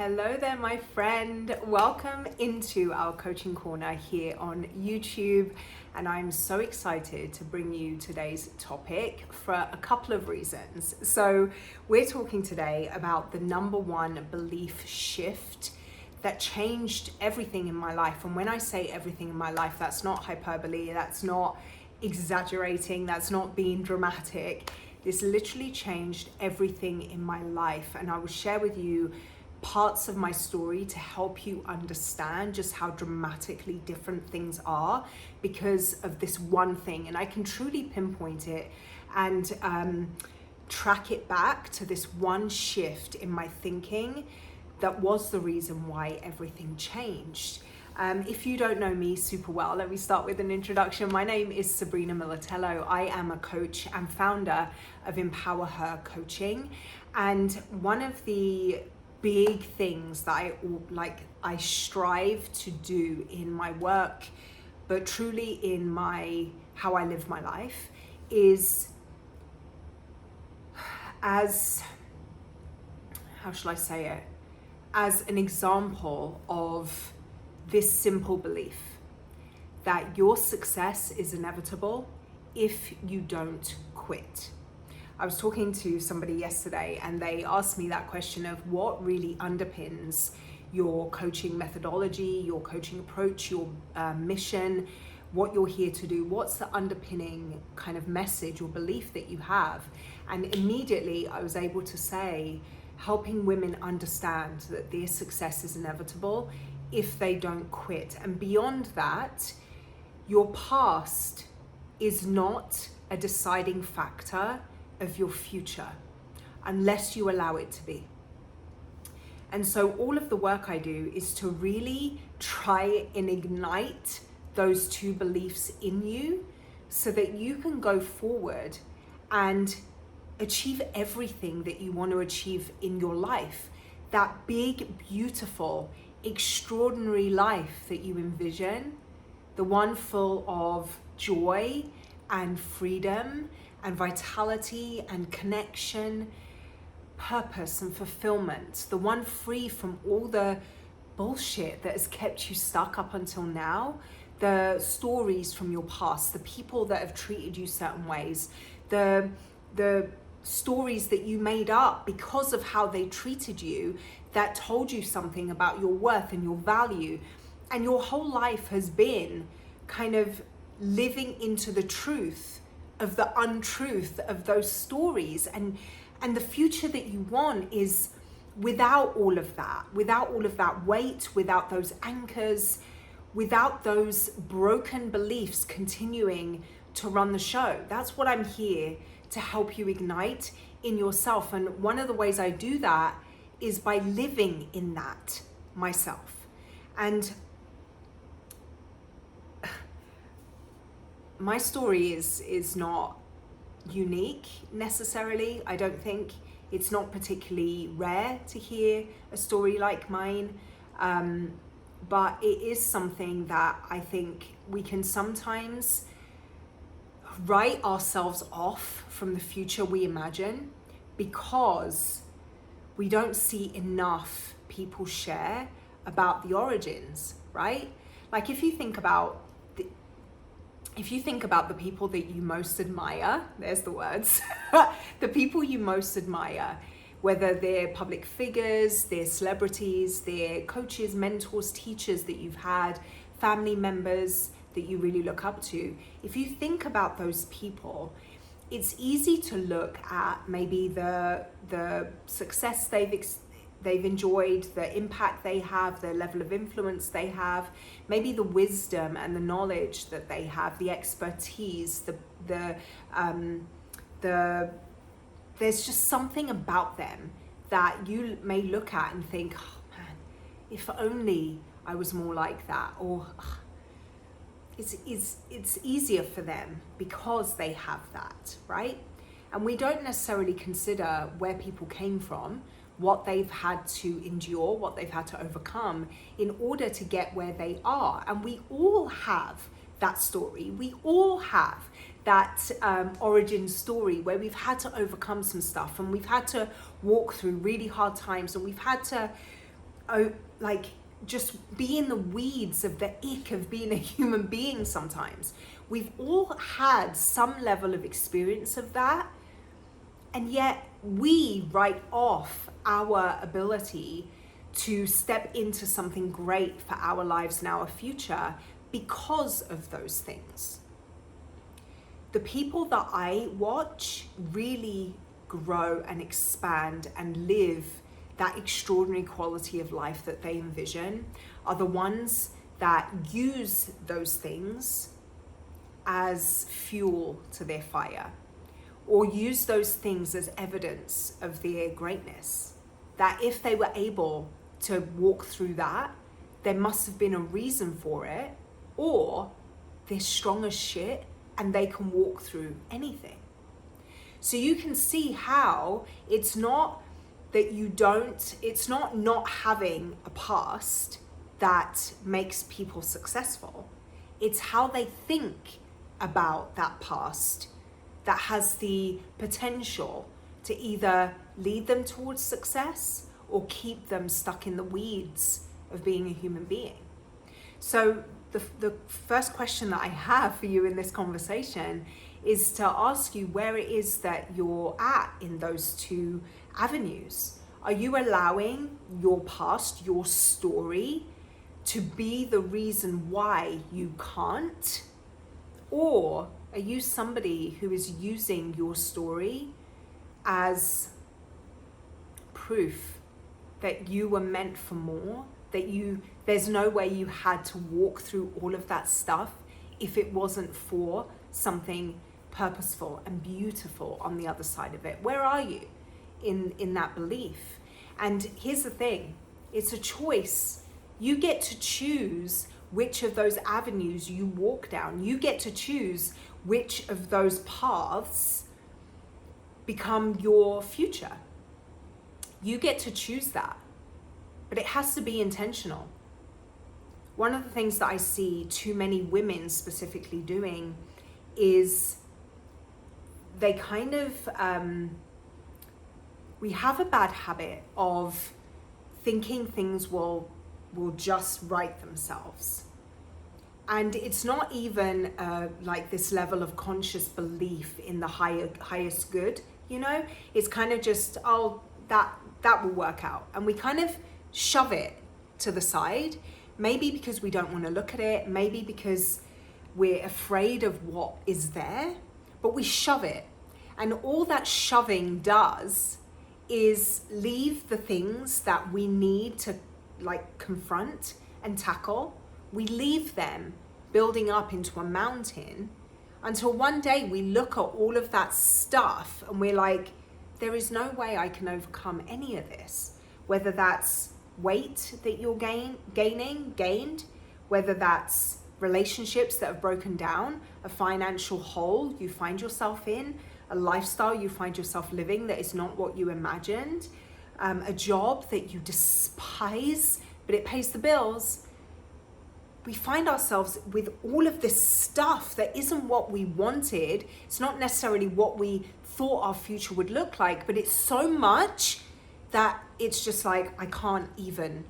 Hello there, my friend. Welcome into our coaching corner here on YouTube. And I'm so excited to bring you today's topic for a couple of reasons. So we're talking today about the number one belief shift that changed everything in my life. And when I say everything in my life, that's not hyperbole, that's not exaggerating, that's not being dramatic. This literally changed everything in my life. And I will share with you parts of my story to help you understand just how dramatically different things are because of this one thing. And I can truly pinpoint it and track it back to this one shift in my thinking that was the reason why everything changed. If you don't know me super well, let me start with an introduction. My name is Sabrina Militello. I am a coach and founder of Empower Her Coaching. And one of the big things that I strive to do in my work, but truly in how I live my life, is as an example of this simple belief that your success is inevitable if you don't quit. I was talking to somebody yesterday and they asked me that question of what really underpins your coaching methodology, your coaching approach, your mission, what you're here to do. What's the underpinning kind of message or belief that you have? And immediately I was able to say, helping women understand that their success is inevitable if they don't quit. And beyond that, your past is not a deciding factor of your future unless you allow it to be. And so all of the work I do is to really try and ignite those two beliefs in you so that you can go forward and achieve everything that you want to achieve in your life. That big, beautiful, extraordinary life that you envision, the one full of joy and freedom and vitality and connection, purpose and fulfillment, the one free from all the bullshit that has kept you stuck up until now, the stories from your past, the people that have treated you certain ways, the stories that you made up because of how they treated you that told you something about your worth and your value. And your whole life has been kind of living into the truth of the untruth of those stories. And the future that you want is without all of that weight, without those anchors, without those broken beliefs continuing to run the show. That's what I'm here to help you ignite in yourself. And one of the ways I do that is by living in that myself. And my story is not unique necessarily. I don't think it's not particularly rare to hear a story like mine, but it is something that I think we can sometimes write ourselves off from the future we imagine because we don't see enough people share about the origins, right? Like if you think about the people that you most admire, there's the words, the people you most admire, whether they're public figures, they're celebrities, they're coaches, mentors, teachers that you've had, family members that you really look up to. If you think about those people, it's easy to look at maybe the success they've enjoyed, the impact they have, the level of influence they have, maybe the wisdom and the knowledge that they have, the expertise, there's just something about them that you may look at and think, oh man, if only I was more like that, or it's easier for them because they have that, right? And we don't necessarily consider where people came from, what they've had to endure, what they've had to overcome in order to get where they are. And we all have that story. We all have that origin story where we've had to overcome some stuff and we've had to walk through really hard times and we've had to like just be in the weeds of the ick of being a human being sometimes. We've all had some level of experience of that, and yet we write off our ability to step into something great for our lives and our future because of those things. The people that I watch really grow and expand and live that extraordinary quality of life that they envision are the ones that use those things as fuel to their fire, or use those things as evidence of their greatness. That if they were able to walk through that, there must have been a reason for it, or they're strong as shit and they can walk through anything. So you can see how it's not that it's not having a past that makes people successful. It's how they think about that past that has the potential to either lead them towards success or keep them stuck in the weeds of being a human being. So the first question that I have for you in this conversation is to ask you where it is that you're at in those two avenues. Are you allowing your past, your story, to be the reason why you can't? Or are you somebody who is using your story as proof that you were meant for more, that there's no way you had to walk through all of that stuff if it wasn't for something purposeful and beautiful on the other side of it? Where are you in that belief? And here's the thing, it's a choice. You get to choose which of those avenues you walk down. You get to choose which of those paths become your future. You get to choose that, but it has to be intentional. One of the things that I see too many women specifically doing is they kind of, we have a bad habit of thinking things will just right themselves. And it's not even like this level of conscious belief in the highest good, you know? It's kind of just, oh, that will work out. And we kind of shove it to the side, maybe because we don't want to look at it, maybe because we're afraid of what is there, but we shove it. And all that shoving does is leave the things that we need to like confront and tackle. We leave them building up into a mountain until one day we look at all of that stuff and we're like, there is no way I can overcome any of this. Whether that's weight that you're gained, whether that's relationships that have broken down, a financial hole you find yourself in, a lifestyle you find yourself living that is not what you imagined, a job that you despise, but it pays the bills. We find ourselves with all of this stuff that isn't what we wanted. It's not necessarily what we thought our future would look like, but it's so much that it's just like, I can't even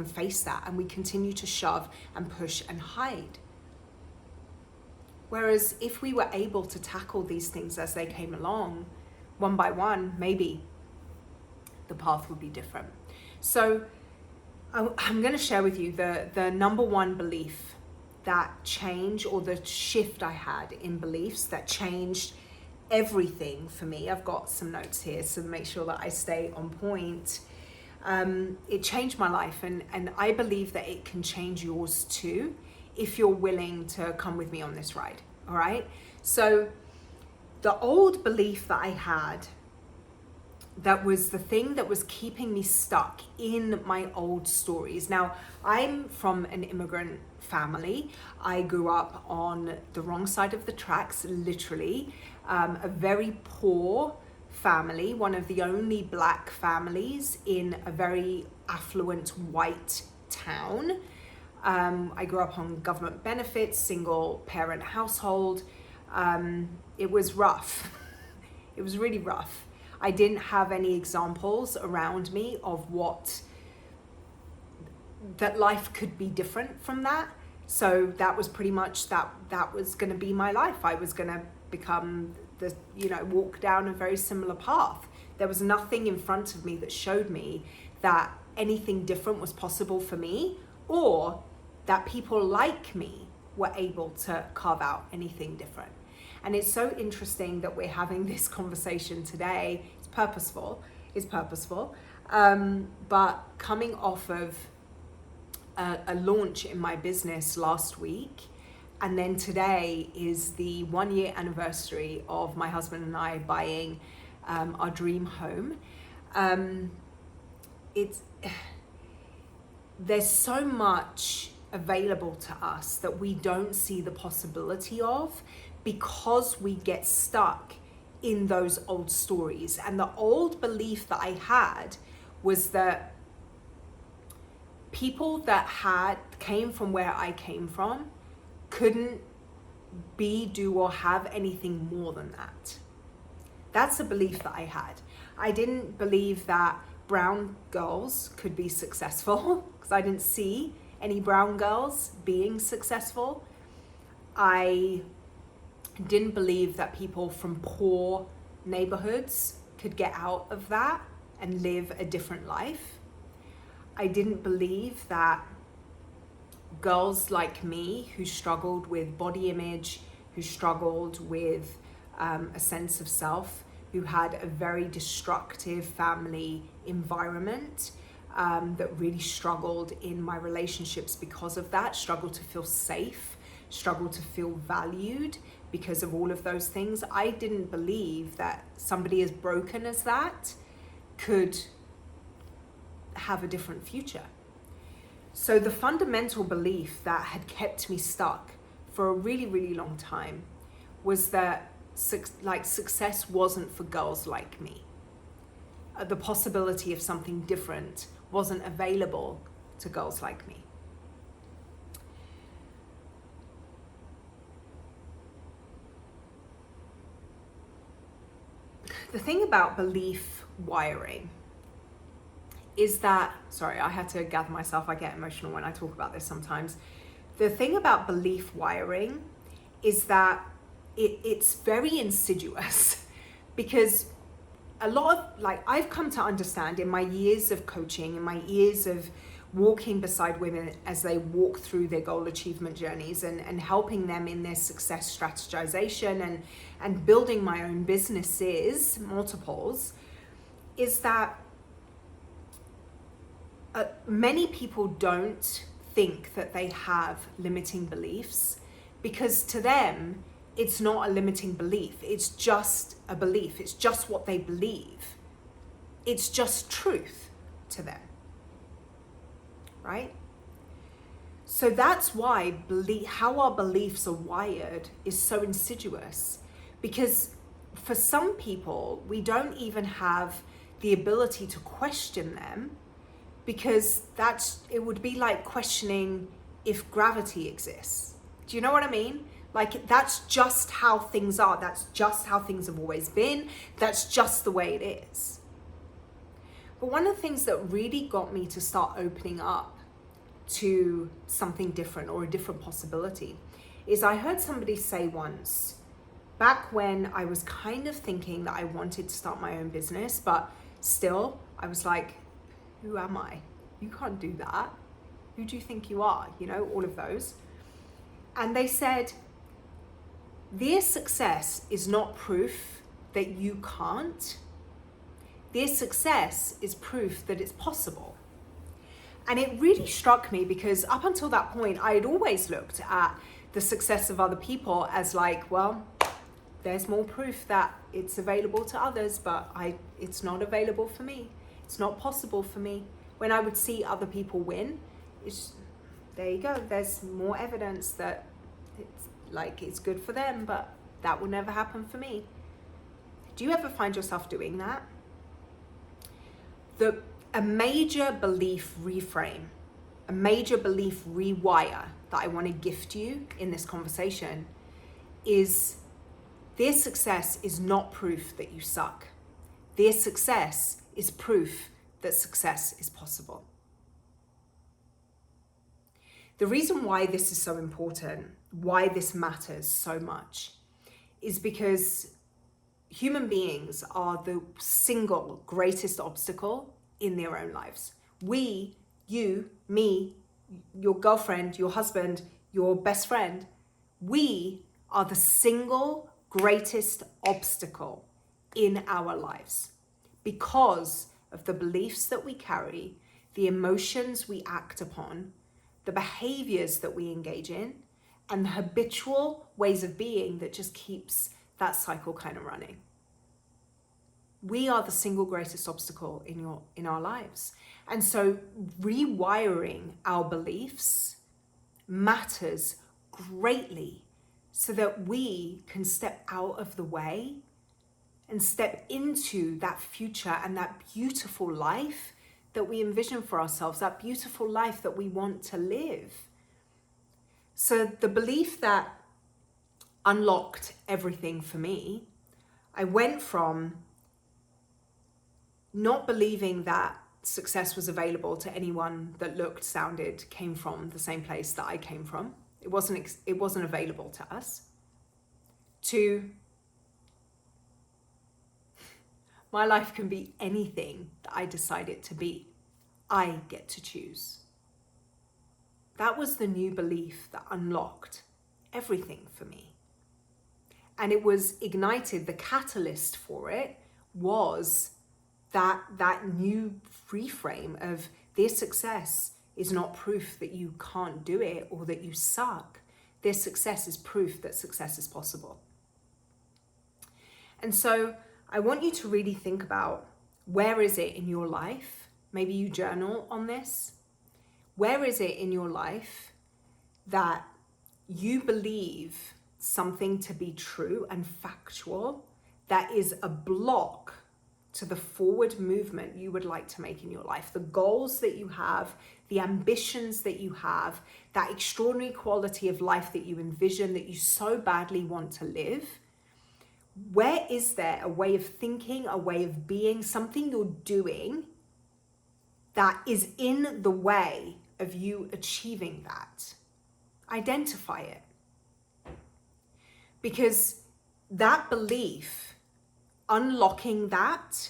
face that. And we continue to shove and push and hide. Whereas if we were able to tackle these things as they came along, one by one, maybe the path would be different. So I'm going to share with you the number one belief that changed, or the shift I had in beliefs that changed everything for me. I've got some notes here so to make sure that I stay on point. It changed my life, and I believe that it can change yours too if you're willing to come with me on this ride. All right. So the old belief that I had, that was the thing that was keeping me stuck in my old stories. Now, I'm from an immigrant family. I grew up on the wrong side of the tracks, literally. A very poor family, one of the only Black families in a very affluent white town. I grew up on government benefits, single parent household. It was rough. It was really rough. I didn't have any examples around me of what that life could be different from that. So that was pretty much that was going to be my life. I was going to become walk down a very similar path. There was nothing in front of me that showed me that anything different was possible for me, or that people like me were able to carve out anything different. And it's so interesting that we're having this conversation today. It's purposeful. But coming off of a launch in my business last week, and then today is the 1 year anniversary of my husband and I buying our dream home. There's so much available to us that we don't see the possibility of, because we get stuck in those old stories. And the old belief that I had was that people that came from where I came from couldn't be, do, or have anything more than that. That's a belief that I had. I didn't believe that brown girls could be successful, because I didn't see any brown girls being successful. I didn't believe that people from poor neighborhoods could get out of that and live a different life. I didn't believe that girls like me, who struggled with body image, who struggled with a sense of self, who had a very destructive family environment, that really struggled in my relationships because of that, struggled to feel safe, struggled to feel valued because of all of those things. I didn't believe that somebody as broken as that could have a different future. So the fundamental belief that had kept me stuck for a really, really long time was that success wasn't for girls like me. The possibility of something different wasn't available to girls like me. The thing about belief wiring is that, sorry, I had to gather myself, I get emotional when I talk about this sometimes. The thing about belief wiring is that it's very insidious, because a lot of, I've come to understand in my years of coaching, in my years of walking beside women as they walk through their goal achievement journeys, and helping them in their success strategization and building my own businesses, multiples, is that many people don't think that they have limiting beliefs, because to them, it's not a limiting belief. It's just a belief. It's just what they believe. It's just truth to them, right? So that's why how our beliefs are wired is so insidious, because for some people, we don't even have the ability to question them, because it would be like questioning if gravity exists. Do you know what I mean? That's just how things are. That's just how things have always been. That's just the way it is. But one of the things that really got me to start opening up to something different, or a different possibility, is I heard somebody say once, back when I was kind of thinking that I wanted to start my own business, but still I was like, who am I? You can't do that. Who do you think you are? All of those. And they said, their success is not proof that you can't. Their success is proof that it's possible. And it really struck me, because up until that point, I had always looked at the success of other people as well, there's more proof that it's available to others, but it's not available for me. It's not possible for me. When I would see other people win, there you go. There's more evidence that it's good for them, but that will never happen for me. Do you ever find yourself doing that? A major belief reframe, a major belief rewire that I want to gift you in this conversation is, their success is not proof that you suck. Their success is proof that success is possible. The reason why this is so important, why this matters so much, is because human beings are the single greatest obstacle in their own lives. We, you, me, your girlfriend, your husband, your best friend, we are the single greatest obstacle in our lives because of the beliefs that we carry, the emotions we act upon, the behaviors that we engage in, and the habitual ways of being that just keeps that cycle kind of running. We are the single greatest obstacle in our lives. And so rewiring our beliefs matters greatly so that we can step out of the way and step into that future and that beautiful life that we envision for ourselves, that beautiful life that we want to live. So the belief that unlocked everything for me, I went from not believing that success was available to anyone that looked, sounded, came from the same place that I came from. It wasn't available to us. To my life can be anything that I decide it to be. I get to choose. That was the new belief that unlocked everything for me. And it was ignited, the catalyst for it was that new reframe of their success is not proof that you can't do it or that you suck. Their success is proof that success is possible. And so I want you to really think about, where is it in your life? Maybe you journal on this. Where is it in your life that you believe something to be true and factual that is a block to the forward movement you would like to make in your life, the goals that you have, the ambitions that you have, that extraordinary quality of life that you envision, that you so badly want to live? Where is there a way of thinking, a way of being, something you're doing that is in the way of you achieving that? Identify it. Because that belief, unlocking that,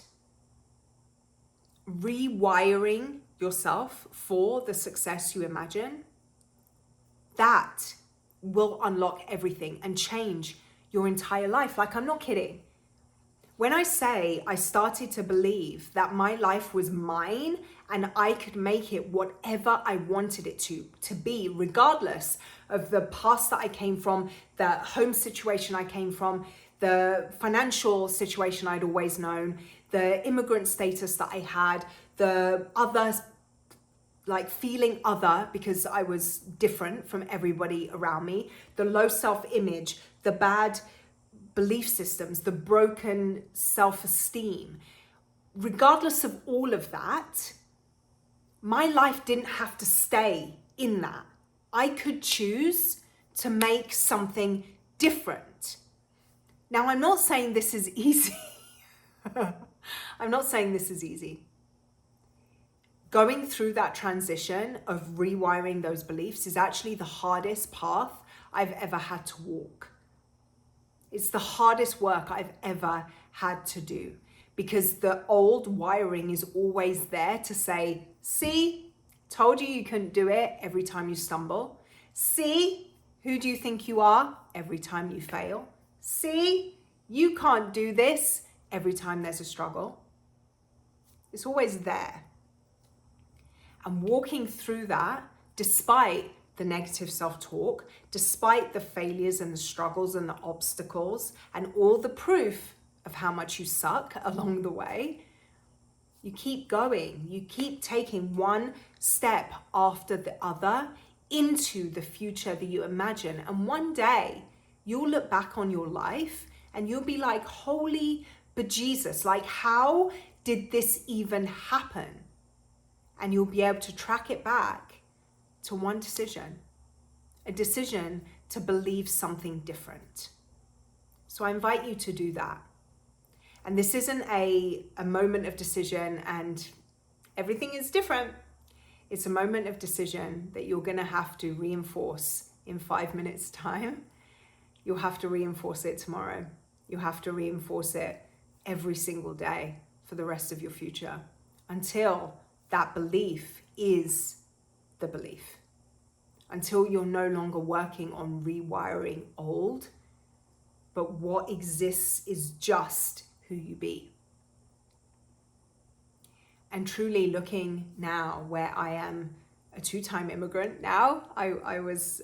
rewiring yourself for the success you imagine, that will unlock everything and change your entire life. Like, I'm not kidding. When I say I started to believe that my life was mine and I could make it whatever I wanted it to be, regardless of the past that I came from, the home situation I came from, the financial situation I'd always known, the immigrant status that I had, the others, like feeling other because I was different from everybody around me, the low self-image, the bad belief systems, the broken self-esteem. Regardless of all of that, my life didn't have to stay in that. I could choose to make something different. Now, I'm not saying this is easy. I'm not saying this is easy. Going through that transition of rewiring those beliefs is actually the hardest path I've ever had to walk. It's the hardest work I've ever had to do, because the old wiring is always there to say, see, told you couldn't do it every time you stumble. See, who do you think you are every time you fail? See, you can't do this every time there's a struggle. It's always there. And walking through that, despite the negative self-talk, despite the failures and the struggles and the obstacles and all the proof of how much you suck along the way, you keep going. You keep taking one step after the other into the future that you imagine. And one day you'll look back on your life and you'll be like, holy bejesus, like, how did this even happen? And you'll be able to track it back to one decision, a decision to believe something different. So I invite you to do that. And this isn't a moment of decision and everything is different. It's a moment of decision that you're going to have to reinforce in 5 minutes' time. You'll have to reinforce it tomorrow. You'll have to reinforce it every single day for the rest of your future until that belief is the belief. Until you're no longer working on rewiring old, but what exists is just who you be. And truly looking now where I am a 2-time immigrant now. I was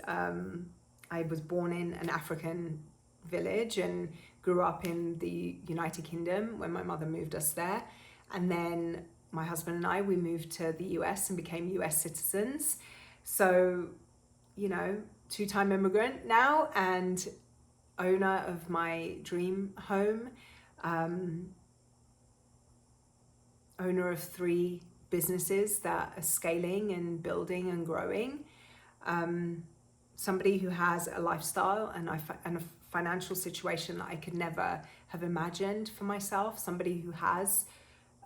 born in an African village and grew up in the United Kingdom when my mother moved us there. And then my husband and I, we moved to the US and became US citizens. So, 2-time immigrant now and owner of my dream home, owner of 3 businesses that are scaling and building and growing, somebody who has a lifestyle and a financial situation that I could never have imagined for myself, somebody who has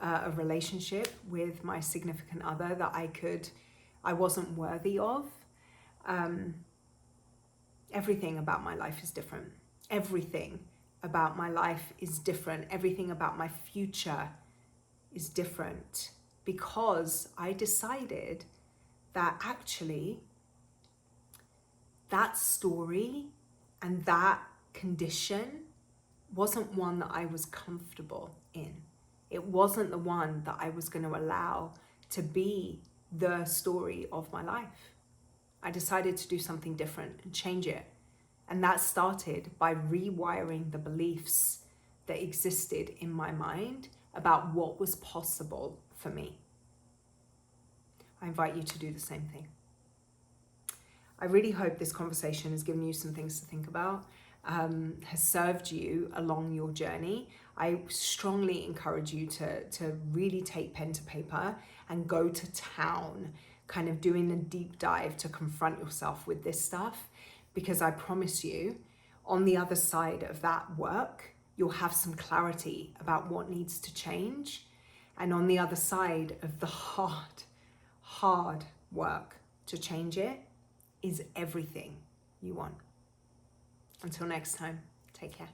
a relationship with my significant other that I wasn't worthy of. Everything about my life is different. Everything about my life is different. Everything about my future is different because I decided that actually that story and that condition wasn't one that I was comfortable in. It wasn't the one that I was going to allow to be the story of my life. I decided to do something different and change it. And that started by rewiring the beliefs that existed in my mind about what was possible for me. I invite you to do the same thing. I really hope this conversation has given you some things to think about, has served you along your journey. I strongly encourage you to really take pen to paper and go to town, kind of doing a deep dive to confront yourself with this stuff, because I promise you, on the other side of that work, you'll have some clarity about what needs to change. And on the other side of the hard work to change it is everything you want. Until next time, take care.